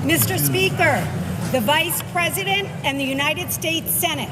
Mr. Speaker, the Vice President and the United States Senate.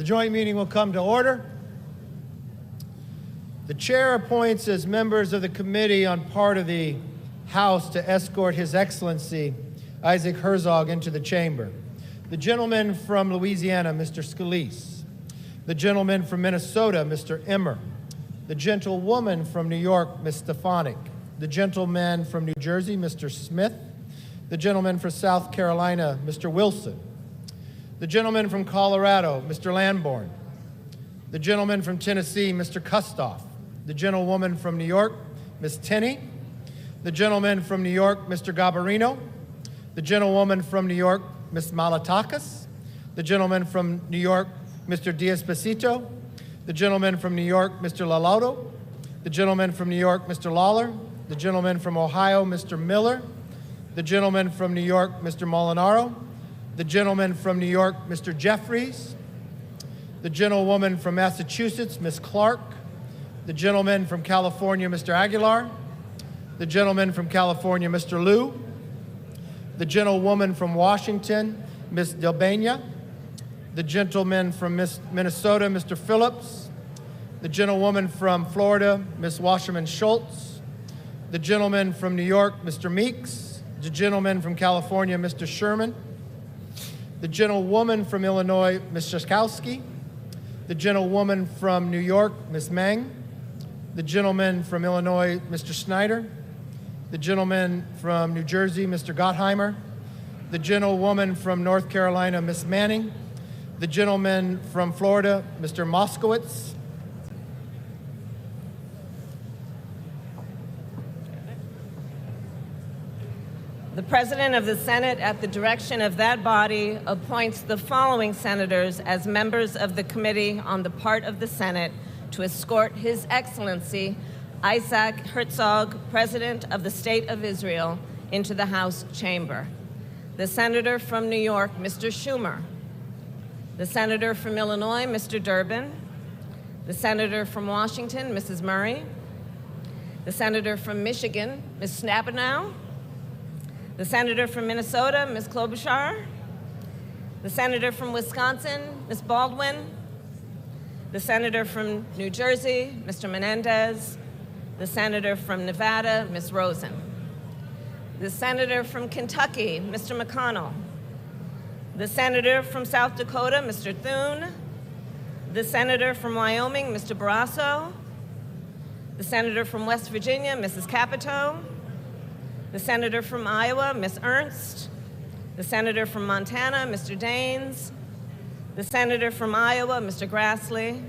The joint meeting will come to order. The chair appoints as members of the committee on part of the House to escort His Excellency Isaac Herzog into the chamber. The gentleman from Louisiana, Mr. Scalise. The gentleman from Minnesota, Mr. Emmer. The gentlewoman from New York, Ms. Stefanik. The gentleman from New Jersey, Mr. Smith. The gentleman from South Carolina, Mr. Wilson. The gentleman from Colorado, Mr. Lamborn. The gentleman from Tennessee, Mr. Kustoff. The gentlewoman from New York, Ms. Tenney. The gentleman from New York, Mr. Gabarino. The gentlewoman from New York, Ms. Malatakis. The gentleman from New York, Mr. Diaz-Pasito. The gentleman from New York, Mr. Lalaudo. The gentleman from New York, Mr. Lawler. The gentleman from Ohio, Mr. Miller. The gentleman from New York, Mr. Molinaro. The gentleman from New York, Mr. Jeffries. The gentlewoman from Massachusetts, Ms. Clark. The gentleman from California, Mr. Aguilar. The gentleman from California, Mr. Liu. The gentlewoman from Washington, Ms. Delbena. The gentleman from Minnesota, Mr. Phillips. The gentlewoman from Florida, Ms. Wasserman Schultz. The gentleman from New York, Mr. Meeks. The gentleman from California, Mr. Sherman. The gentlewoman from Illinois, Ms. Shashkowski. The gentlewoman from New York, Ms. Meng. The gentleman from Illinois, Mr. Snyder. The gentleman from New Jersey, Mr. Gottheimer. The gentlewoman from North Carolina, Ms. Manning. The gentleman from Florida, Mr. Moskowitz. The President of the Senate, at the direction of that body, appoints the following senators as members of the Committee on the part of the Senate to escort His Excellency Isaac Herzog, President of the State of Israel, into the House chamber. The Senator from New York, Mr. Schumer. The Senator from Illinois, Mr. Durbin. The Senator from Washington, Mrs. Murray. The Senator from Michigan, Ms. Snapanow. The Senator from Minnesota, Ms. Klobuchar. The Senator from Wisconsin, Ms. Baldwin. The Senator from New Jersey, Mr. Menendez. The Senator from Nevada, Ms. Rosen. The Senator from Kentucky, Mr. McConnell. The Senator from South Dakota, Mr. Thune. The Senator from Wyoming, Mr. Barrasso. The Senator from West Virginia, Mrs. Capito. The Senator from Iowa, Ms. Ernst. The Senator from Montana, Mr. Daines. The Senator from Iowa, Mr. Grassley.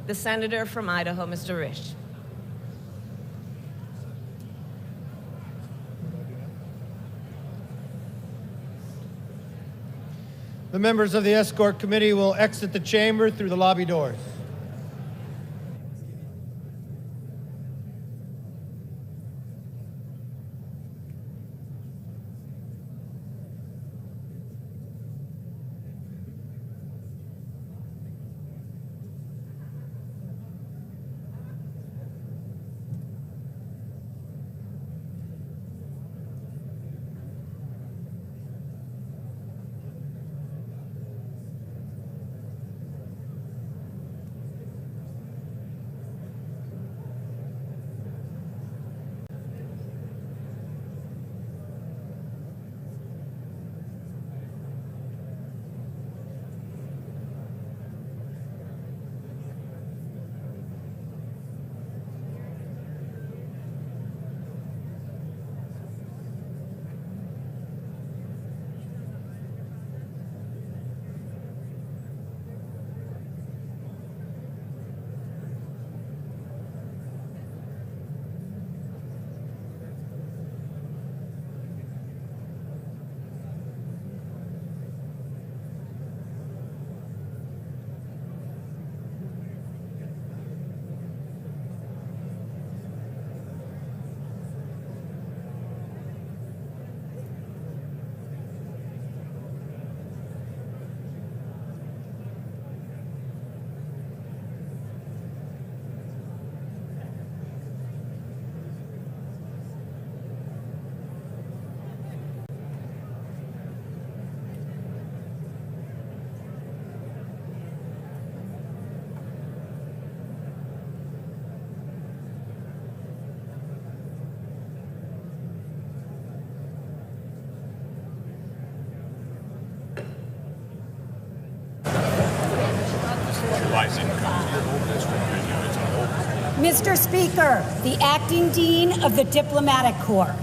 The Senator from Idaho, Mr. Risch. The members of the Escort Committee will exit the chamber through the lobby doors. Mr. Speaker, the Acting Dean of the Diplomatic Corps.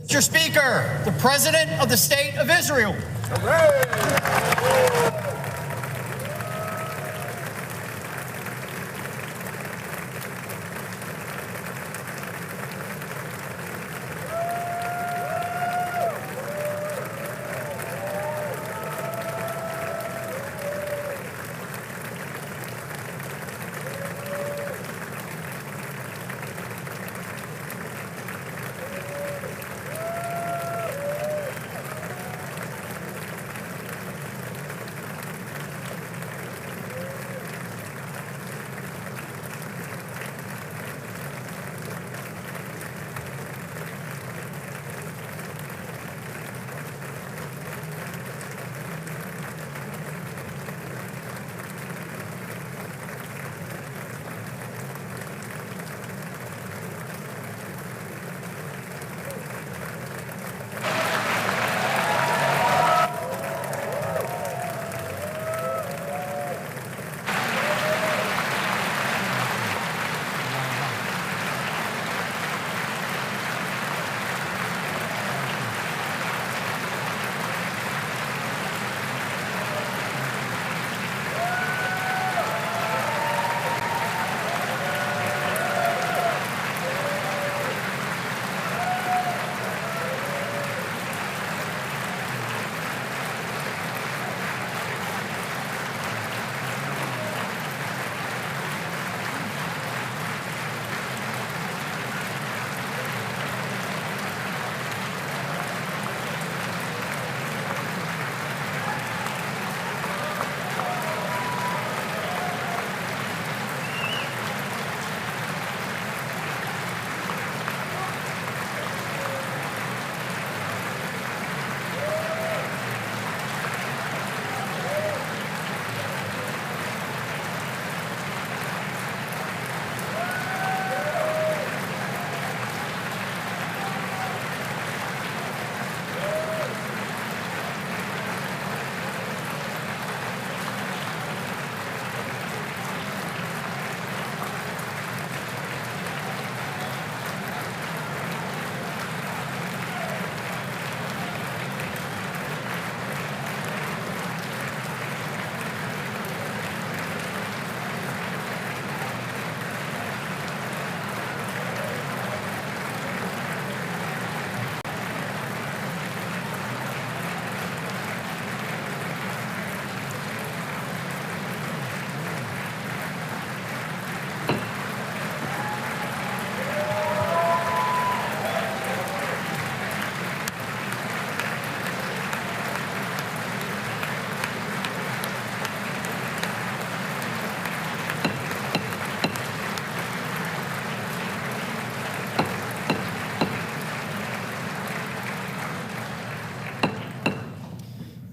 Mr. Speaker, the President of the State of Israel.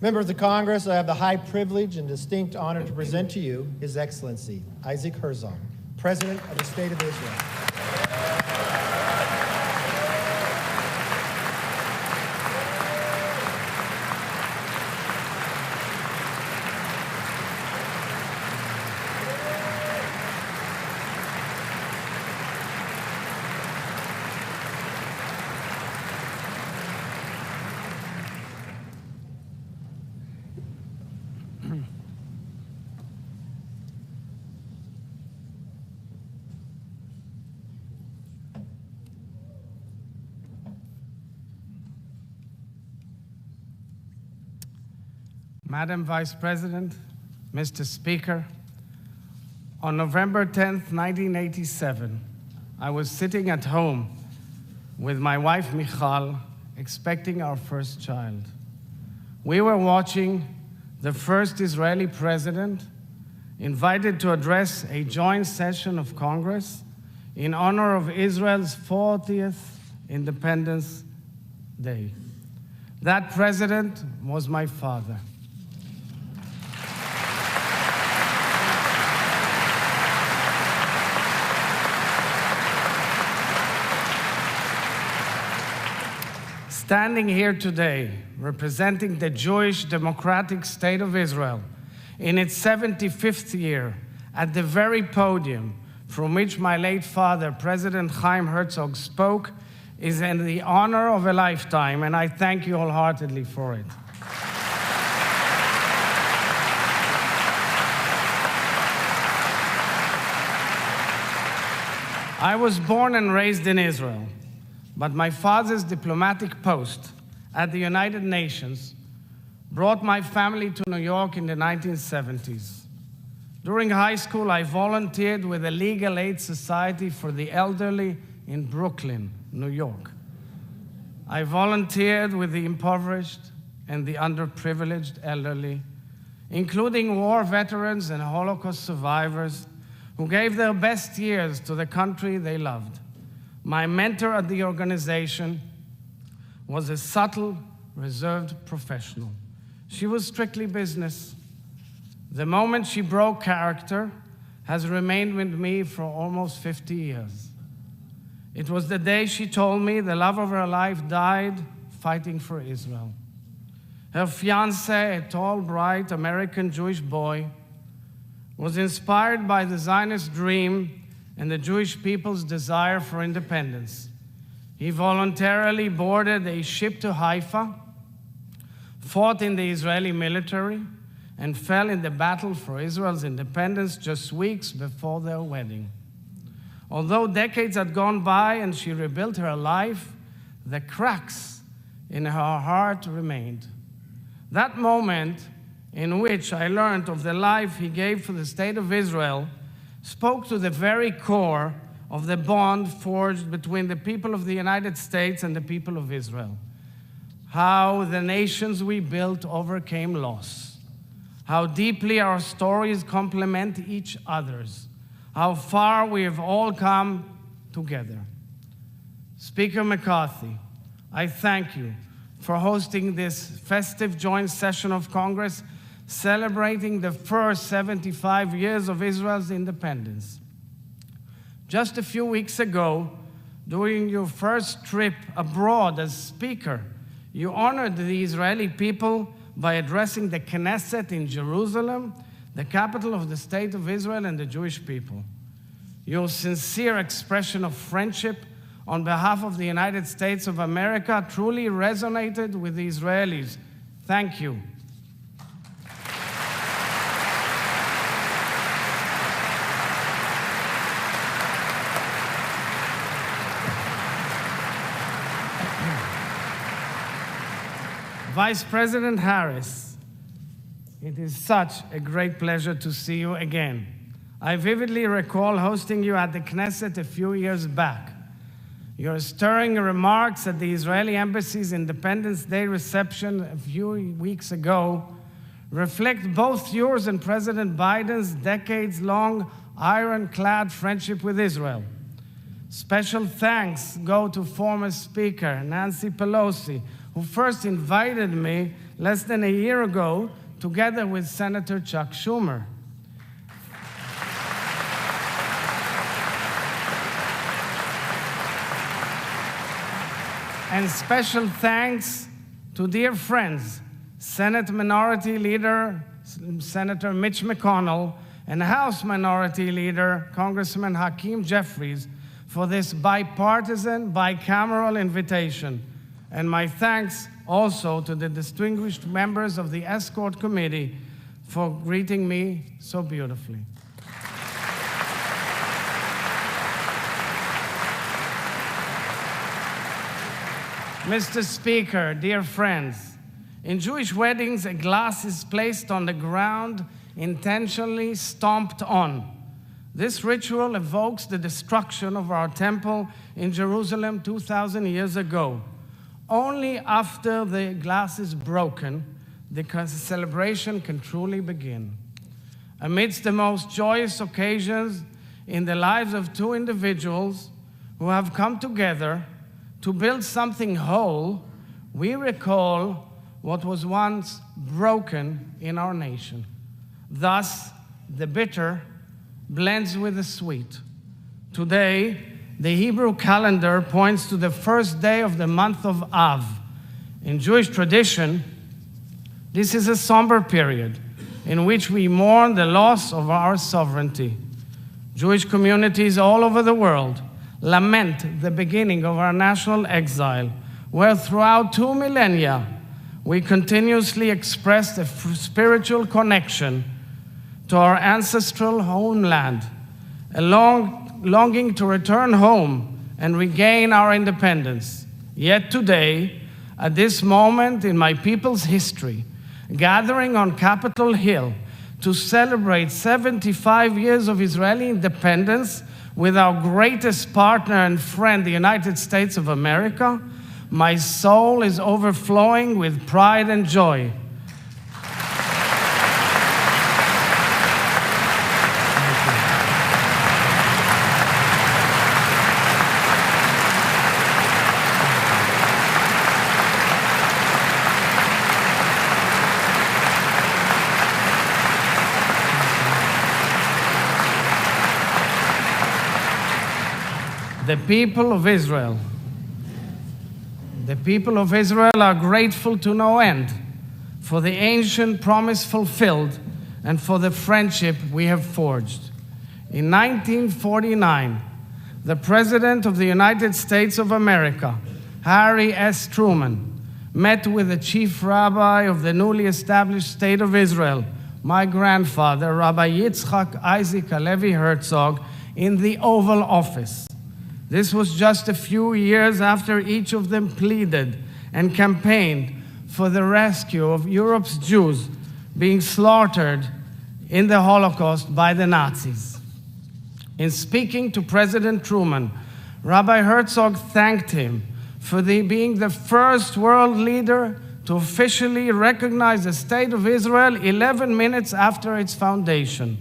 Members of Congress, I have the high privilege and distinct honor to present to you His Excellency Isaac Herzog, President of the State of Israel. Madam Vice President, Mr. Speaker, on November 10th, 1987, I was sitting at home with my wife, Michal, expecting our first child. We were watching the first Israeli president invited to address a joint session of Congress in honor of Israel's 40th Independence Day. That president was my father. Standing here today, representing the Jewish Democratic State of Israel in its 75th year, at the very podium from which my late father, President Chaim Herzog, spoke, is the honor of a lifetime, and I thank you wholeheartedly for it. I was born and raised in Israel, but my father's diplomatic post at the United Nations brought my family to New York in the 1970s. During high school, I volunteered with the Legal Aid Society for the Elderly in Brooklyn, New York. I volunteered with the impoverished and the underprivileged elderly, including war veterans and Holocaust survivors who gave their best years to the country they loved. My mentor at the organization was a subtle, reserved professional. She was strictly business. The moment she broke character has remained with me for almost 50 years. It was the day she told me the love of her life died fighting for Israel. Her fiancé, a tall, bright American Jewish boy, was inspired by the Zionist dream and the Jewish people's desire for independence. He voluntarily boarded a ship to Haifa, fought in the Israeli military, and fell in the battle for Israel's independence just weeks before their wedding. Although decades had gone by and she rebuilt her life, the cracks in her heart remained. That moment in which I learned of the life he gave for the state of Israel spoke to the very core of the bond forged between the people of the United States and the people of Israel. How the nations we built overcame loss. How deeply our stories complement each other's. How far we have all come together. Speaker McCarthy, I thank you for hosting this festive joint session of Congress celebrating the first 75 years of Israel's independence. Just a few weeks ago, during your first trip abroad as Speaker, you honored the Israeli people by addressing the Knesset in Jerusalem, the capital of the State of Israel and the Jewish people. Your sincere expression of friendship on behalf of the United States of America truly resonated with the Israelis. Thank you. Vice President Harris, it is such a great pleasure to see you again. I vividly recall hosting you at the Knesset a few years back. Your stirring remarks at the Israeli Embassy's Independence Day reception a few weeks ago reflect both yours and President Biden's decades-long ironclad friendship with Israel. Special thanks go to former Speaker Nancy Pelosi, who first invited me less than a year ago, together with Senator Chuck Schumer. And special thanks to dear friends, Senate Minority Leader Senator Mitch McConnell and House Minority Leader Congressman Hakeem Jeffries for this bipartisan, bicameral invitation. And my thanks also to the distinguished members of the Escort Committee for greeting me so beautifully. Mr. Speaker, dear friends, in Jewish weddings, a glass is placed on the ground, intentionally stomped on. This ritual evokes the destruction of our temple in Jerusalem 2,000 years ago. Only after the glass is broken, the celebration can truly begin. Amidst the most joyous occasions in the lives of two individuals who have come together to build something whole, we recall what was once broken in our nation. Thus, the bitter blends with the sweet. Today, the Hebrew calendar points to the first day of the month of Av. In Jewish tradition, this is a somber period in which we mourn the loss of our sovereignty. Jewish communities all over the world, lament the beginning of our national exile, where throughout 2 millennia we continuously expressed a spiritual connection to our ancestral homeland, a longing to return home and regain our independence. Yet today, at this moment in my people's history, gathering on Capitol Hill to celebrate 75 years of Israeli independence with our greatest partner and friend, the United States of America, my soul is overflowing with pride and joy. The people of Israel are grateful to no end for the ancient promise fulfilled and for the friendship we have forged. In 1949, the President of the United States of America, Harry S. Truman, met with the chief rabbi of the newly established state of Israel, my grandfather, Rabbi Yitzchak Isaac Halevi Herzog, in the Oval Office. This was just a few years after each of them pleaded and campaigned for the rescue of Europe's Jews being slaughtered in the Holocaust by the Nazis. In speaking to President Truman, Rabbi Herzog thanked him for being the first world leader to officially recognize the State of Israel 11 minutes after its foundation.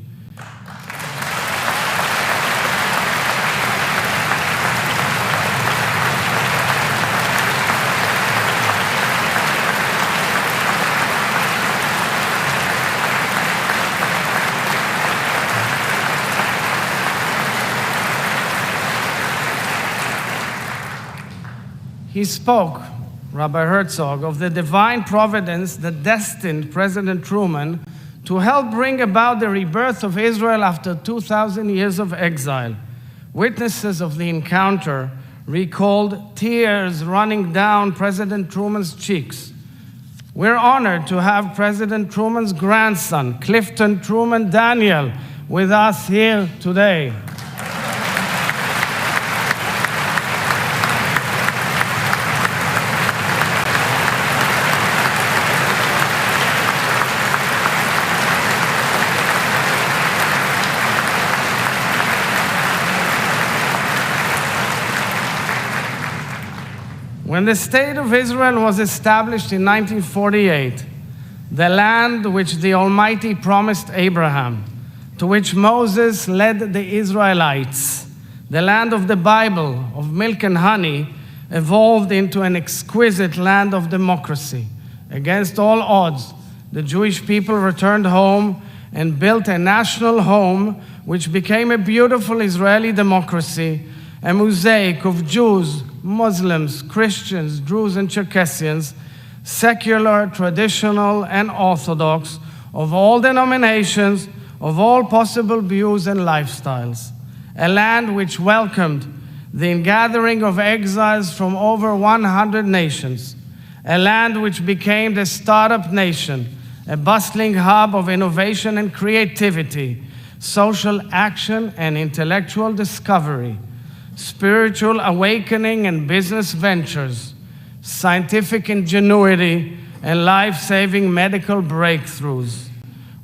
He spoke, Rabbi Herzog, of the divine providence that destined President Truman to help bring about the rebirth of Israel after 2,000 years of exile. Witnesses of the encounter recalled tears running down President Truman's cheeks. We're honored to have President Truman's grandson, Clifton Truman Daniel, with us here today. When the State of Israel was established in 1948, the land which the Almighty promised Abraham, to which Moses led the Israelites, the land of the Bible, of milk and honey, evolved into an exquisite land of democracy. Against all odds, the Jewish people returned home and built a national home which became a beautiful Israeli democracy, a mosaic of Jews, Muslims, Christians, Druze and Circassians, secular, traditional, and Orthodox, of all denominations, of all possible views and lifestyles. A land which welcomed the ingathering of exiles from over 100 nations. A land which became the startup nation, a bustling hub of innovation and creativity, social action and intellectual discovery, spiritual awakening and business ventures, scientific ingenuity, and life-saving medical breakthroughs.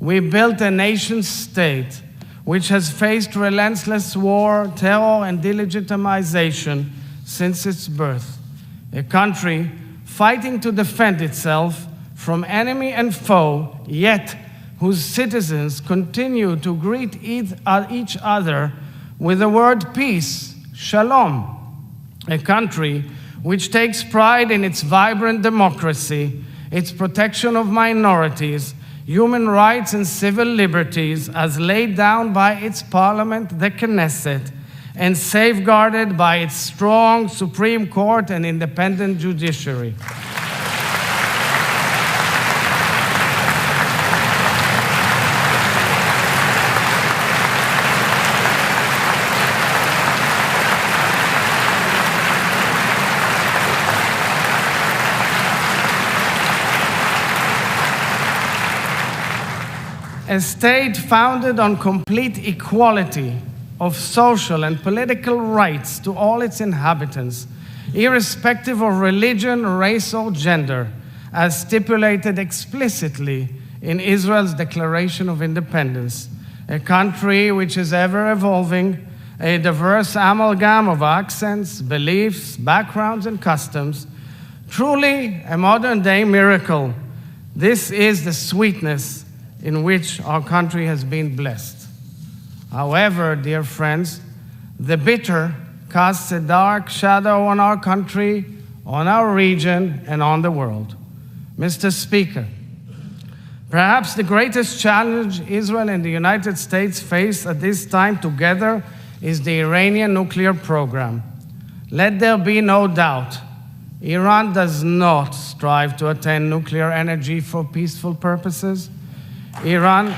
We built a nation-state which has faced relentless war, terror, and delegitimization since its birth. A country fighting to defend itself from enemy and foe, yet whose citizens continue to greet each other with the word peace, Shalom, a country which takes pride in its vibrant democracy, its protection of minorities, human rights and civil liberties as laid down by its parliament, the Knesset, and safeguarded by its strong Supreme Court and independent judiciary. a state founded on complete equality of social and political rights to all its inhabitants, irrespective of religion, race, or gender, as stipulated explicitly in Israel's Declaration of Independence, a country which is ever evolving, a diverse amalgam of accents, beliefs, backgrounds, and customs, truly a modern-day miracle. This is the sweetness in which our country has been blessed. However, dear friends, the bitter casts a dark shadow on our country, on our region, and on the world. Mr. Speaker, perhaps the greatest challenge Israel and the United States face at this time together is the Iranian nuclear program. Let there be no doubt, Iran does not strive to attain nuclear energy for peaceful purposes. Iran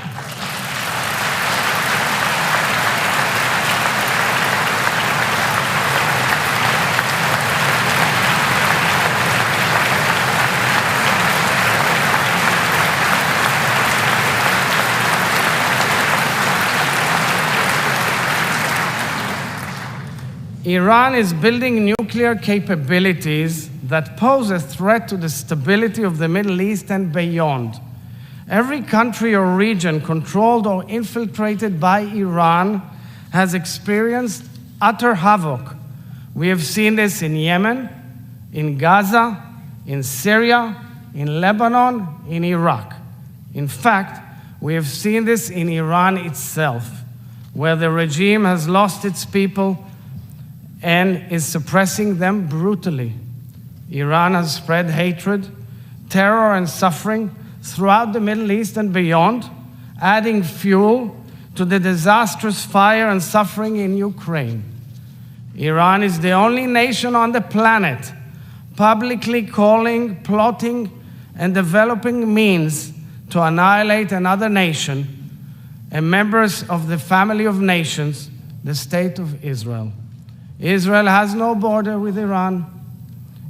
is building nuclear capabilities that pose a threat to the stability of the Middle East and beyond. Every country or region controlled or infiltrated by Iran has experienced utter havoc. We have seen this in Yemen, in Gaza, in Syria, in Lebanon, in Iraq. In fact, we have seen this in Iran itself, where the regime has lost its people and is suppressing them brutally. Iran has spread hatred, terror, and suffering throughout the Middle East and beyond, adding fuel to the disastrous fire and suffering in Ukraine. Iran is the only nation on the planet publicly calling, plotting, and developing means to annihilate another nation and members of the family of nations, the State of Israel. Israel has no border with Iran.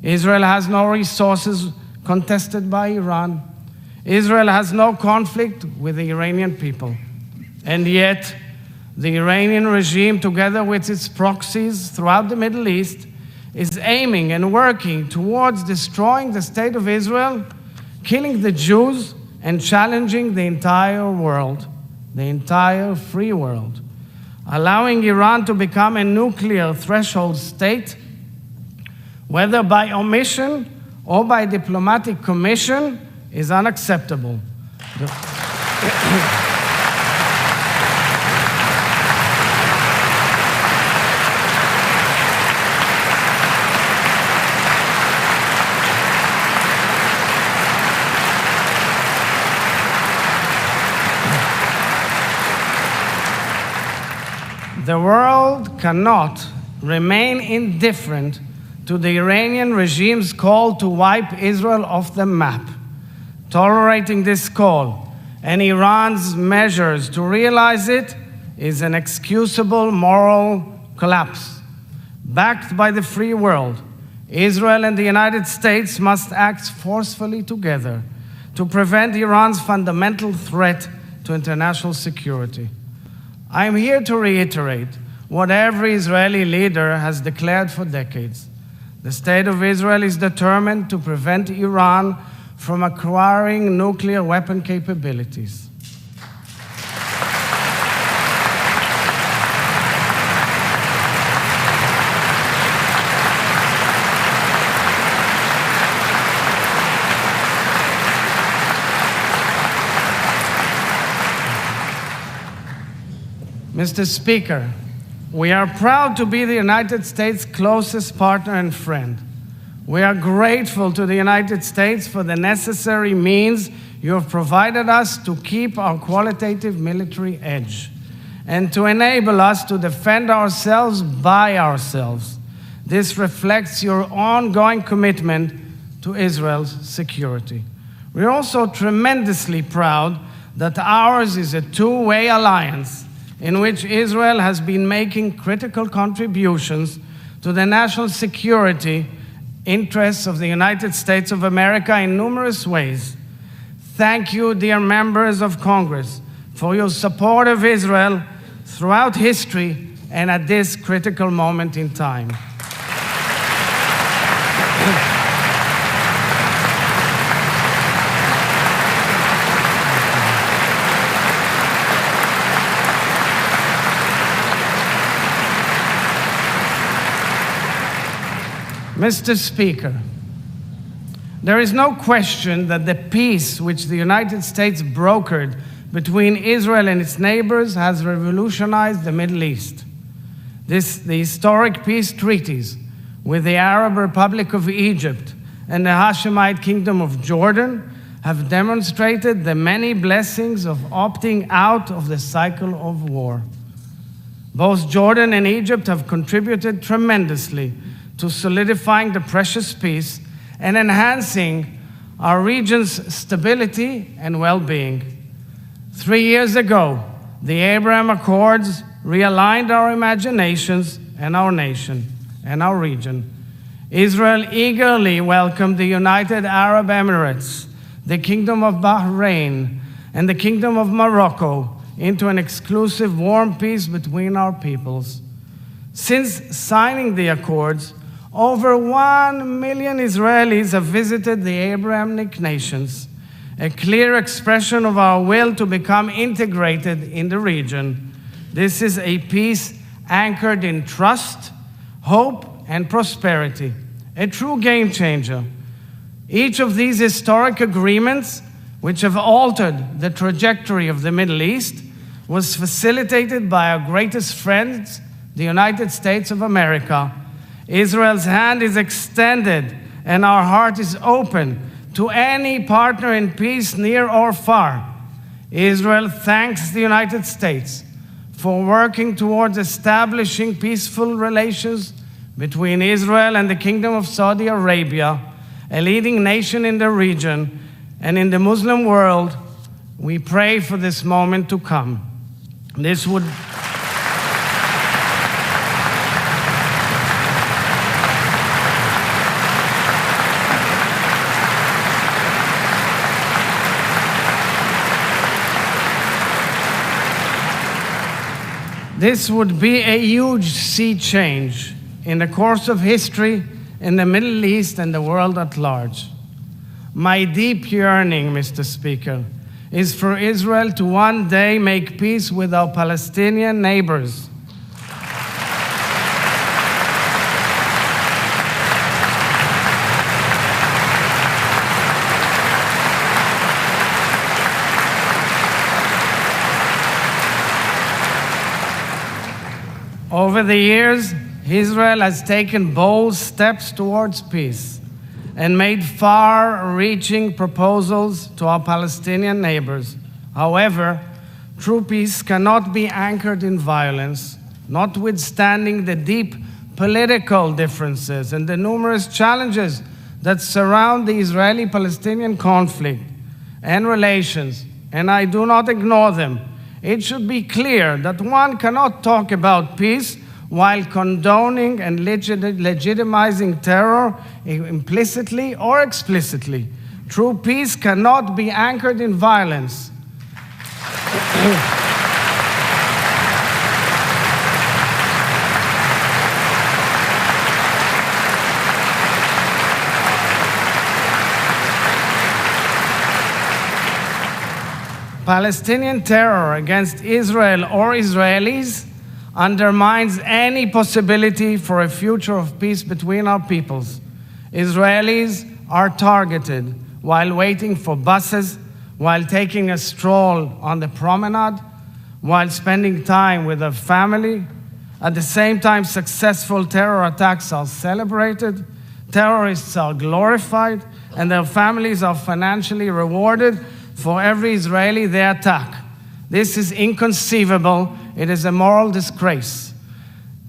Israel has no resources contested by Iran. Israel has no conflict with the Iranian people. And yet, the Iranian regime, together with its proxies throughout the Middle East, is aiming and working towards destroying the State of Israel, killing the Jews, and challenging the entire world, the entire free world. Allowing Iran to become a nuclear threshold state, whether by omission or by diplomatic commission, is unacceptable. The world cannot remain indifferent to the Iranian regime's call to wipe Israel off the map. Tolerating this call and Iran's measures to realize it is an excusable moral collapse. Backed by the free world, Israel and the United States must act forcefully together to prevent Iran's fundamental threat to international security. I am here to reiterate what every Israeli leader has declared for decades. The State of Israel is determined to prevent Iran from acquiring nuclear weapon capabilities. Mr. Speaker, we are proud to be the United States' closest partner and friend. We are grateful to the United States for the necessary means you have provided us to keep our qualitative military edge and to enable us to defend ourselves by ourselves. This reflects your ongoing commitment to Israel's security. We are also tremendously proud that ours is a two-way alliance in which Israel has been making critical contributions to the national security interests of the United States of America in numerous ways. Thank you, dear members of Congress, for your support of Israel throughout history and at this critical moment in time. Mr. Speaker, there is no question that the peace which the United States brokered between Israel and its neighbors has revolutionized the Middle East. The historic peace treaties with the Arab Republic of Egypt and the Hashemite Kingdom of Jordan have demonstrated the many blessings of opting out of the cycle of war. Both Jordan and Egypt have contributed tremendously to solidifying the precious peace and enhancing our region's stability and well-being. 3 years ago, the Abraham Accords realigned our imaginations and our nation and our region. Israel eagerly welcomed the United Arab Emirates, the Kingdom of Bahrain, and the Kingdom of Morocco into an exclusive warm peace between our peoples. Since signing the accords, over 1 million Israelis have visited the Abrahamic nations, a clear expression of our will to become integrated in the region. This is a peace anchored in trust, hope, and prosperity, a true game changer. Each of these historic agreements, which have altered the trajectory of the Middle East, was facilitated by our greatest friends, the United States of America. Israel's hand is extended and our heart is open to any partner in peace, near or far. Israel thanks the United States for working towards establishing peaceful relations between Israel and the Kingdom of Saudi Arabia, a leading nation in the region and in the Muslim world. We pray for this moment to come. This would be a huge sea change in the course of history in the Middle East and the world at large. My deep yearning, Mr. Speaker, is for Israel to one day make peace with our Palestinian neighbors. Over the years, Israel has taken bold steps towards peace and made far-reaching proposals to our Palestinian neighbors. However, true peace cannot be anchored in violence, notwithstanding the deep political differences and the numerous challenges that surround the Israeli-Palestinian conflict and relations, and I do not ignore them. It should be clear that one cannot talk about peace while condoning and legitimizing terror implicitly or explicitly. True peace cannot be anchored in violence. Palestinian terror against Israel or Israelis undermines any possibility for a future of peace between our peoples. Israelis are targeted while waiting for buses, while taking a stroll on the promenade, while spending time with their family. At the same time, successful terror attacks are celebrated, terrorists are glorified, and their families are financially rewarded for every Israeli they attack. This is inconceivable. It is a moral disgrace.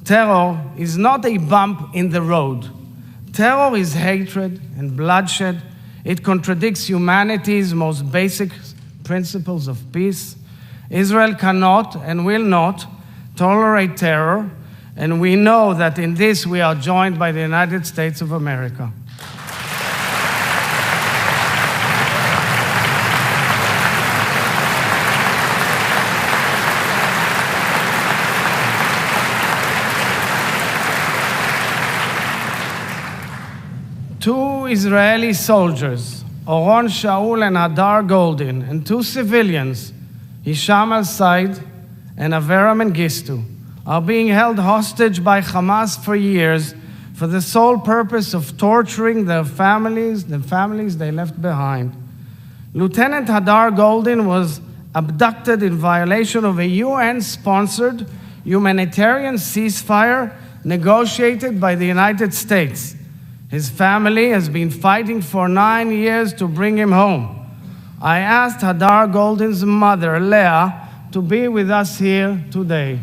Terror is not a bump in the road. Terror is hatred and bloodshed. It contradicts humanity's most basic principles of peace. Israel cannot and will not tolerate terror, and we know that in this we are joined by the United States of America. Israeli soldiers, Oron Shaul and Hadar Goldin, and 2 civilians, Hisham al-Said and Avera Mengistu, are being held hostage by Hamas for years for the sole purpose of torturing the families they left behind. Lieutenant Hadar Goldin was abducted in violation of a UN-sponsored humanitarian ceasefire negotiated by the United States. His family has been fighting for 9 years to bring him home. I asked Hadar Goldin's mother, Leah, to be with us here today.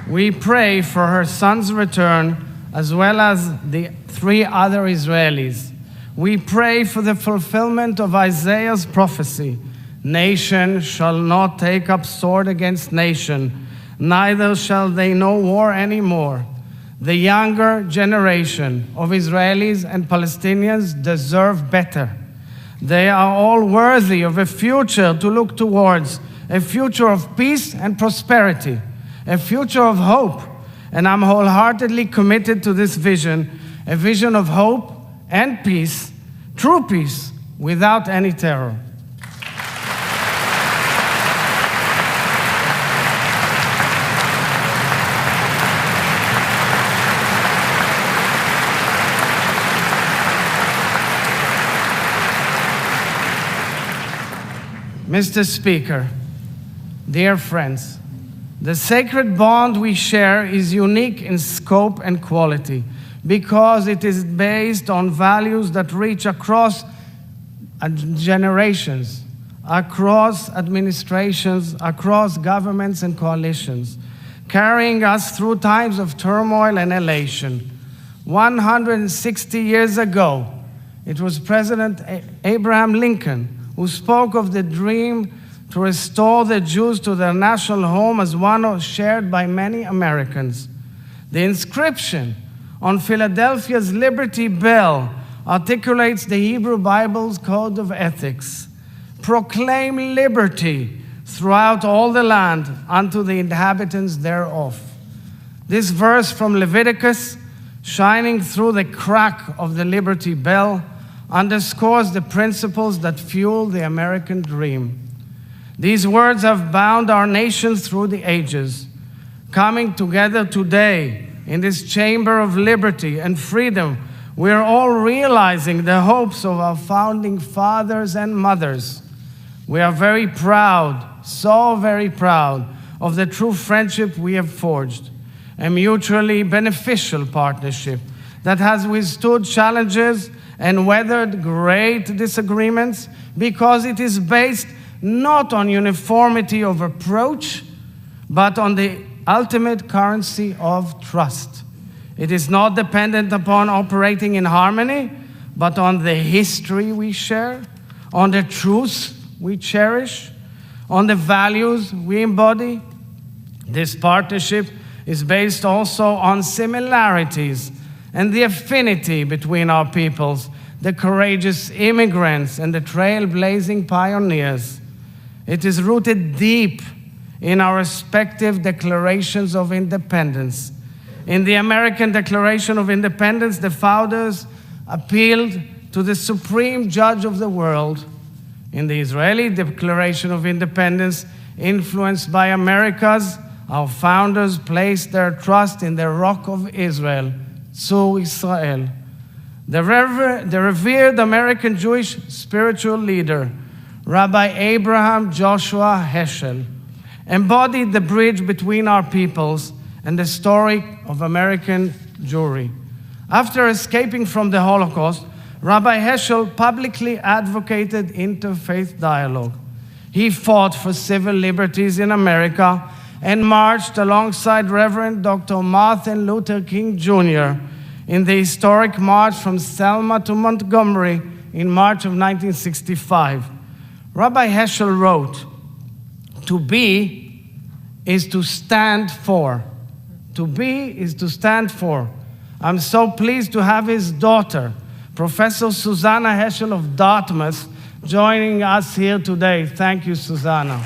We pray for her son's return, as well as the 3 other Israelis. We pray for the fulfillment of Isaiah's prophecy. Nation shall not take up sword against nation, neither shall they know war anymore. The younger generation of Israelis and Palestinians deserve better. They are all worthy of a future to look towards, a future of peace and prosperity, a future of hope, and I'm wholeheartedly committed to this vision, a vision of hope and peace, true peace, without any terror. Mr. Speaker, dear friends, the sacred bond we share is unique in scope and quality because it is based on values that reach across generations, across administrations, across governments and coalitions, carrying us through times of turmoil and elation. 160 years ago, it was President Abraham Lincoln who spoke of the dream to restore the Jews to their national home as one shared by many Americans. The inscription on Philadelphia's Liberty Bell articulates the Hebrew Bible's code of ethics. Proclaim liberty throughout all the land unto the inhabitants thereof. This verse from Leviticus, shining through the crack of the Liberty Bell, underscores the principles that fuel the American dream. These words have bound our nation through the ages. Coming together today in this chamber of liberty and freedom, we are all realizing the hopes of our founding fathers and mothers. We are very proud, so very proud, of the true friendship we have forged, a mutually beneficial partnership that has withstood challenges and weathered great disagreements because it is based not on uniformity of approach, but on the ultimate currency of trust. It is not dependent upon operating in harmony, but on the history we share, on the truths we cherish, on the values we embody. This partnership is based also on similarities and the affinity between our peoples, the courageous immigrants and the trailblazing pioneers. It is rooted deep in our respective declarations of independence. In the American Declaration of Independence, the founders appealed to the supreme judge of the world. In the Israeli Declaration of Independence, influenced by America's, our founders placed their trust in the Rock of Israel, Tzur Israel. The revered American Jewish spiritual leader, Rabbi Abraham Joshua Heschel, embodied the bridge between our peoples and the story of American Jewry. After escaping from the Holocaust, Rabbi Heschel publicly advocated interfaith dialogue. He fought for civil liberties in America and marched alongside Reverend Dr. Martin Luther King Jr. in the historic march from Selma to Montgomery in March of 1965. Rabbi Heschel wrote, "To be is to stand for. To be is to stand for. I'm so pleased to have his daughter, Professor Susanna Heschel of Dartmouth, joining us here today. Thank you, Susanna.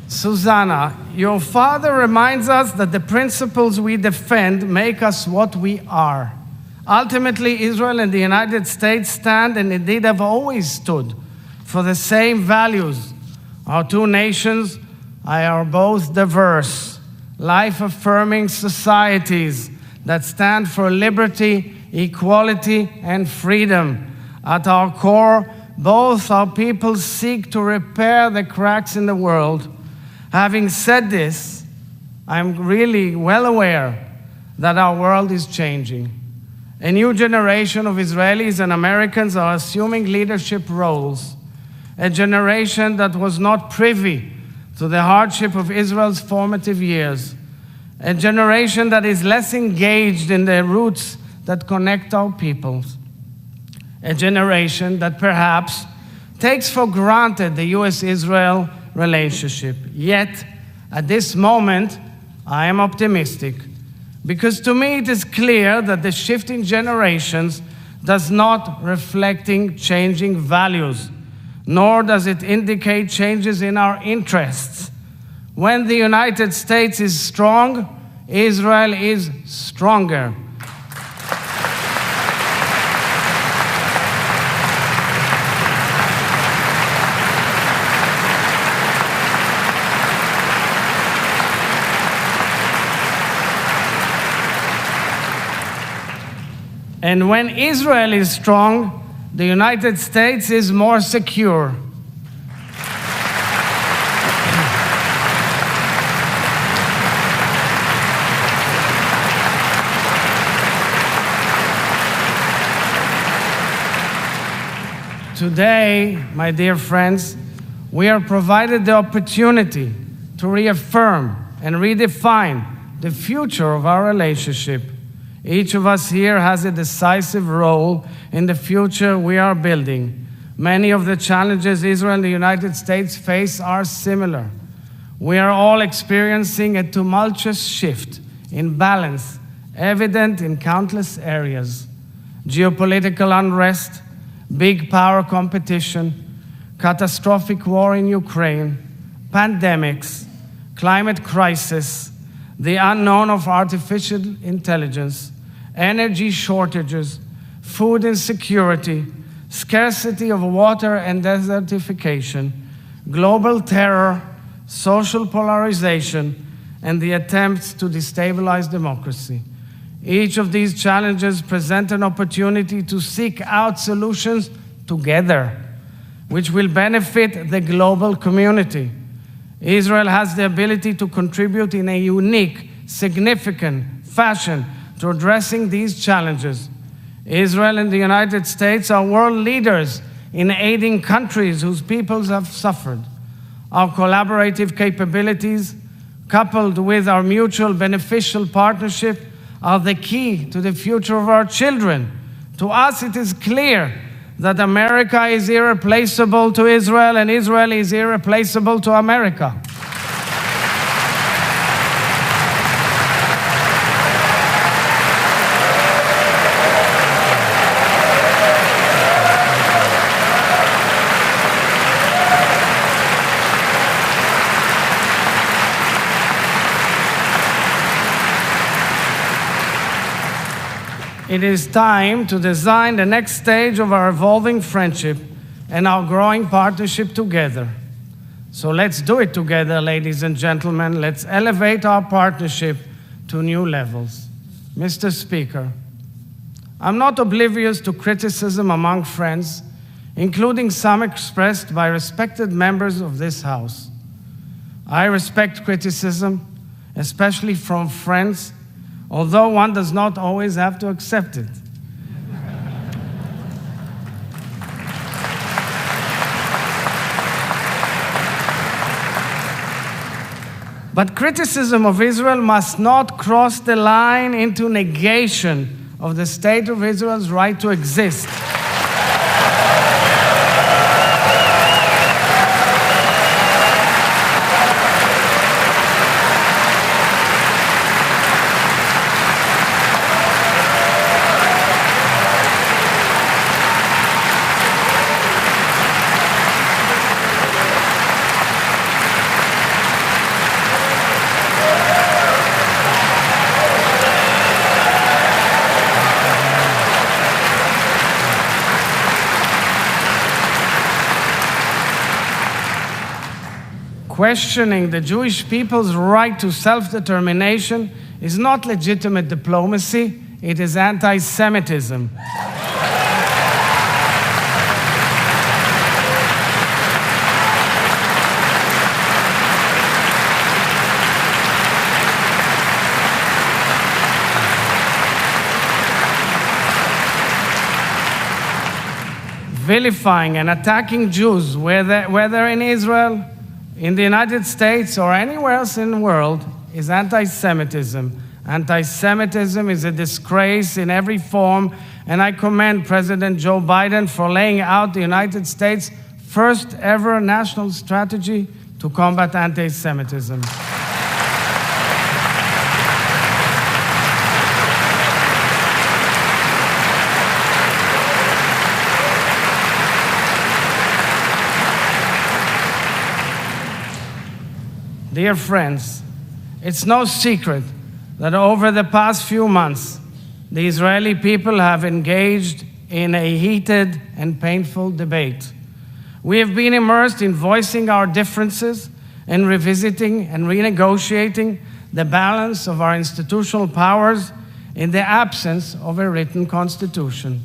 Susanna, your father reminds us that the principles we defend make us what we are. Ultimately, Israel and the United States stand, and indeed have always stood, for the same values. Our two nations are both diverse, life-affirming societies that stand for liberty, equality, and freedom. At our core, both our peoples seek to repair the cracks in the world. Having said this, I'm really well aware that our world is changing. A new generation of Israelis and Americans are assuming leadership roles. A generation that was not privy to the hardship of Israel's formative years. A generation that is less engaged in the roots that connect our peoples. A generation that perhaps takes for granted the US-Israel relationship. Yet, at this moment, I am optimistic, because to me it is clear that the shift in generations does not reflect changing values, nor does it indicate changes in our interests. When the United States is strong, Israel is stronger. And when Israel is strong, the United States is more secure. Today, my dear friends, we are provided the opportunity to reaffirm and redefine the future of our relationship. Each of us here has a decisive role in the future we are building. Many of the challenges Israel and the United States face are similar. We are all experiencing a tumultuous shift in balance, evident in countless areas. Geopolitical unrest, big power competition, catastrophic war in Ukraine, pandemics, climate crisis, the unknown of artificial intelligence, energy shortages, food insecurity, scarcity of water and desertification, global terror, social polarization, and the attempts to destabilize democracy. Each of these challenges present an opportunity to seek out solutions together, which will benefit the global community. Israel has the ability to contribute in a unique, significant fashion to addressing these challenges. Israel and the United States are world leaders in aiding countries whose peoples have suffered. Our collaborative capabilities, coupled with our mutual beneficial partnership, are the key to the future of our children. To us, it is clear that America is irreplaceable to Israel and Israel is irreplaceable to America. It is time to design the next stage of our evolving friendship and our growing partnership together. So let's do it together, ladies and gentlemen. Let's elevate our partnership to new levels. Mr. Speaker, I'm not oblivious to criticism among friends, including some expressed by respected members of this House. I respect criticism, especially from friends, although one does not always have to accept it. But criticism of Israel must not cross the line into negation of the State of Israel's right to exist. Questioning the Jewish people's right to self-determination is not legitimate diplomacy, it is anti-Semitism. Vilifying and attacking Jews, whether in Israel, in the United States, or anywhere else in the world, is anti-Semitism. Anti-Semitism is a disgrace in every form, and I commend President Joe Biden for laying out the United States' first ever national strategy to combat anti-Semitism. Dear friends, it's no secret that over the past few months, the Israeli people have engaged in a heated and painful debate. We have been immersed in voicing our differences and revisiting and renegotiating the balance of our institutional powers in the absence of a written constitution.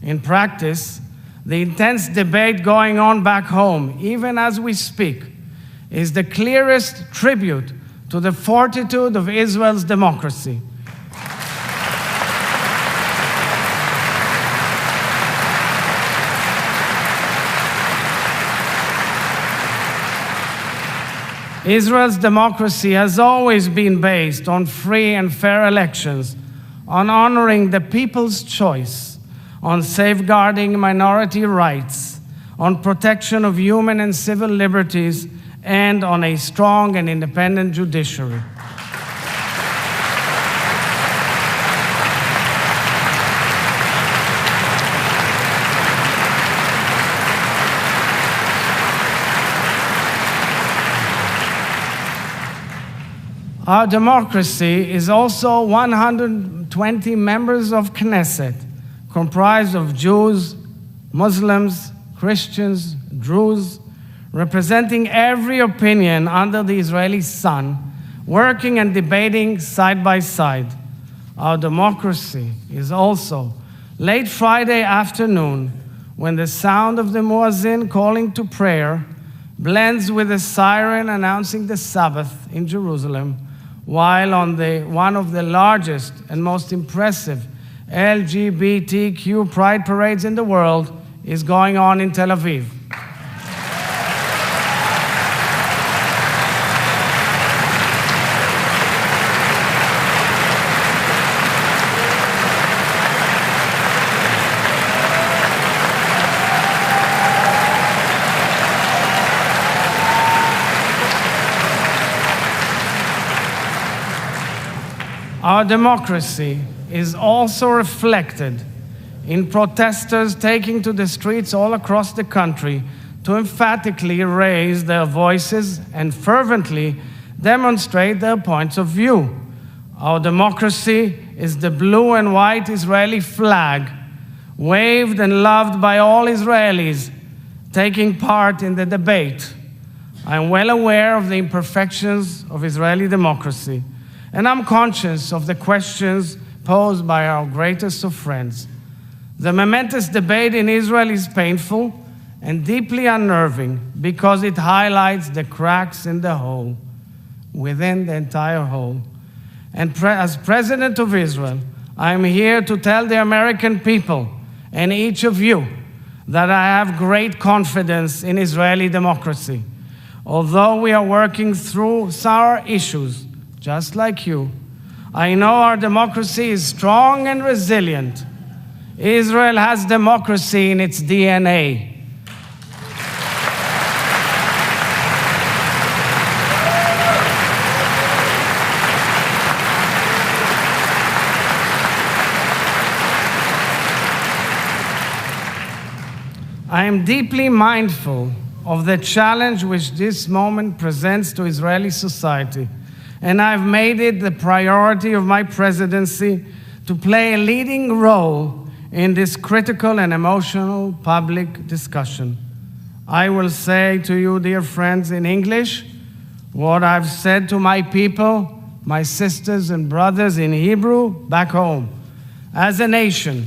In practice, the intense debate going on back home, even as we speak, is the clearest tribute to the fortitude of Israel's democracy. Israel's democracy has always been based on free and fair elections, on honoring the people's choice, on safeguarding minority rights, on protection of human and civil liberties, and on a strong and independent judiciary. Our democracy is also 120 members of Knesset, comprised of Jews, Muslims, Christians, Druze, representing every opinion under the Israeli sun, working and debating side by side. Our democracy is also late Friday afternoon, when the sound of the muezzin calling to prayer blends with a siren announcing the Sabbath in Jerusalem, while on one of the largest and most impressive LGBTQ pride parades in the world is going on in Tel Aviv. Our democracy is also reflected in protesters taking to the streets all across the country to emphatically raise their voices and fervently demonstrate their points of view. Our democracy is the blue and white Israeli flag, waved and loved by all Israelis taking part in the debate. I am well aware of the imperfections of Israeli democracy, and I'm conscious of the questions posed by our greatest of friends. The momentous debate in Israel is painful and deeply unnerving because it highlights the cracks in the whole, within the entire whole. And as President of Israel, I am here to tell the American people and each of you that I have great confidence in Israeli democracy. Although we are working through sour issues, just like you, I know our democracy is strong and resilient. Israel has democracy in its DNA. I am deeply mindful of the challenge which this moment presents to Israeli society, and I've made it the priority of my presidency to play a leading role in this critical and emotional public discussion. I will say to you, dear friends, in English, what I've said to my people, my sisters and brothers in Hebrew back home. As a nation,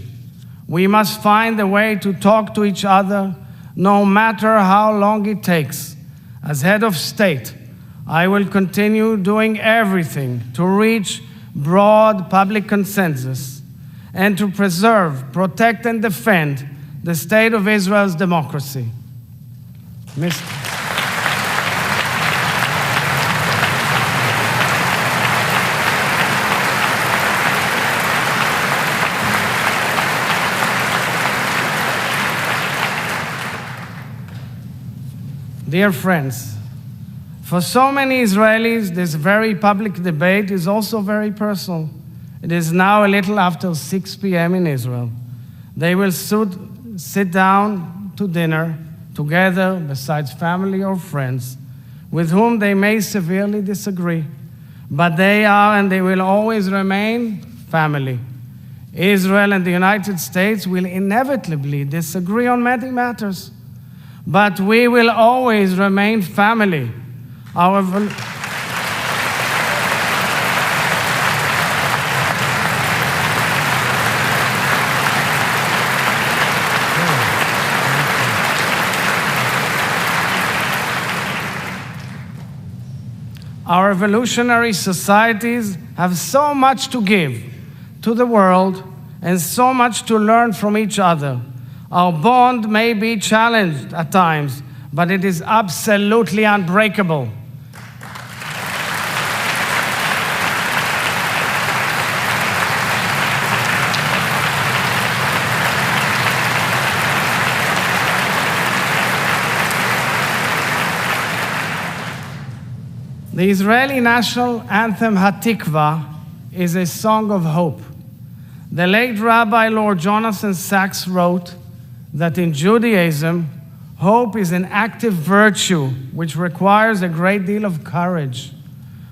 we must find a way to talk to each other, no matter how long it takes. As head of state, I will continue doing everything to reach broad public consensus and to preserve, protect, and defend the state of Israel's democracy. Dear friends, for so many Israelis, this very public debate is also very personal. It is now a little after 6 p.m. in Israel. They will sit down to dinner together besides family or friends with whom they may severely disagree. But they are and they will always remain family. Israel and the United States will inevitably disagree on many matters, but we will always remain family. Our revolutionary societies have so much to give to the world and so much to learn from each other. Our bond may be challenged at times, but it is absolutely unbreakable. The Israeli national anthem, Hatikva, is a song of hope. The late Rabbi Lord Jonathan Sacks wrote that in Judaism, hope is an active virtue which requires a great deal of courage.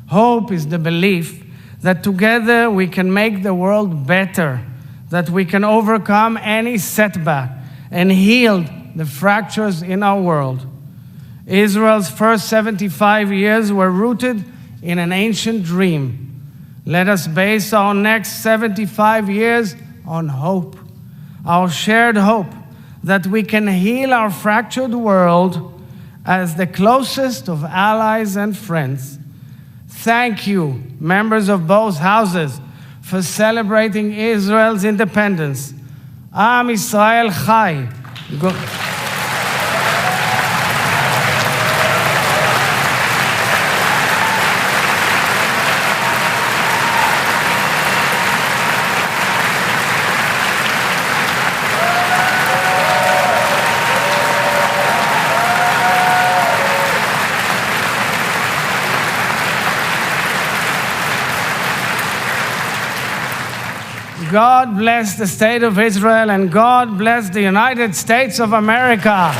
Hope is the belief that together we can make the world better, that we can overcome any setback and heal the fractures in our world. Israel's first 75 years were rooted in an ancient dream. Let us base our next 75 years on hope, our shared hope that we can heal our fractured world as the closest of allies and friends. Thank you, members of both houses, for celebrating Israel's independence. Am Israel Chai. God bless the state of Israel, and God bless the United States of America.